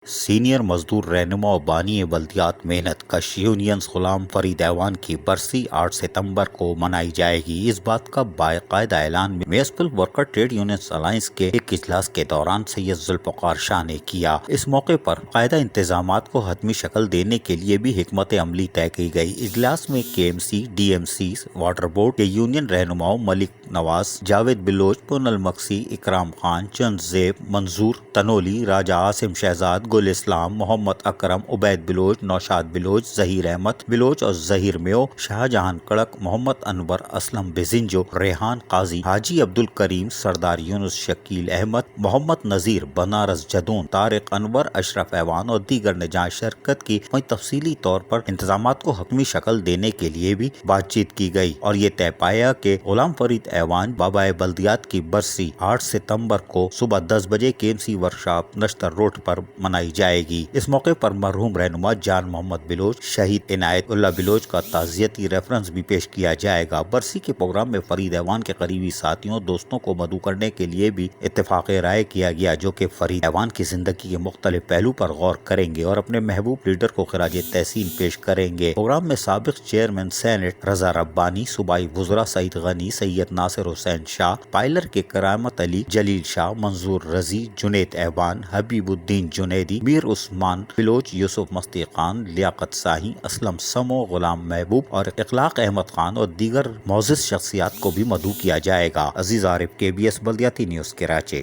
Senior مزدور رہنما و بانی بلدیات محنت کش یونینز غلام فرید ایوان کی برسی 8 ستمبر کو منائی جائے گی۔ اس بات کا باقاعدہ اعلان municipal worker trade unions alliance کے ایک اجلاس کے دوران سید ذوالفقار شاہ نے کیا۔ اس موقع پر قاعدہ انتظامات کو حتمی شکل دینے کے لیے بھی حکمت عملی طے کی گئی۔ اجلاس میں K M C, D M C, water board کے یونین رہنماؤں ملک نواز، جاوید بلوچ، پونل مکسی، اکرام خان، چند زیب، منظور تنولی، راجہ عاصم شہزاد، گل اسلام، محمد اکرم، عبید بلوچ، نوشاد بلوچ، ظہیر احمد بلوچ اور ظہیر میو، شاہ جہان کڑک، محمد انور، اسلم بزنجو، ریحان قاضی، حاجی عبدالکریم، سردار یونس، شکیل احمد، محمد نذیر، بنارس جدون، طارق انور، اشرف ایوان اور دیگر نے جہاں شرکت کی، وہیں تفصیلی طور پر انتظامات کو حتمی شکل دینے کے لیے بھی بات چیت کی گئی اور یہ طے پایا کہ غلام فرید ایوان بابا بلدیات کی برسی 8 ستمبر کو صبح 10 بجے کے ایم سی ورکشاپ نشتر روڈ پر منائی جائے گی۔ اس موقع پر مرحوم رہنما جان محمد بلوچ، شہید عنایت اللہ بلوچ کا تعزیتی ریفرنس بھی پیش کیا جائے گا۔ برسی کے پروگرام میں فرید ایوان کے قریبی ساتھیوں دوستوں کو مدعو کرنے کے لیے بھی اتفاق رائے کیا گیا، جو کہ فرید ایوان کی زندگی کے مختلف پہلو پر غور کریں گے اور اپنے محبوب لیڈر کو خراج تحسین پیش کریں گے۔ پروگرام میں سابق چیئرمین سینٹ رضا ربانی، صوبائی وزراء سعید غنی، سید ناصر حسین شاہ، پائلر کے کرامت علی، جلیل شاہ، منظور رضی، جنید ایوان، حبیب الدین جنیدی، میر عثمان بلوچ، یوسف مستی خان، لیاقت شاہی، اسلم سمو، غلام محبوب اور اخلاق احمد خان اور دیگر معزز شخصیات کو بھی مدعو کیا جائے گا۔ عزیز عارف، KBS بلدیاتی نیوز، کراچی۔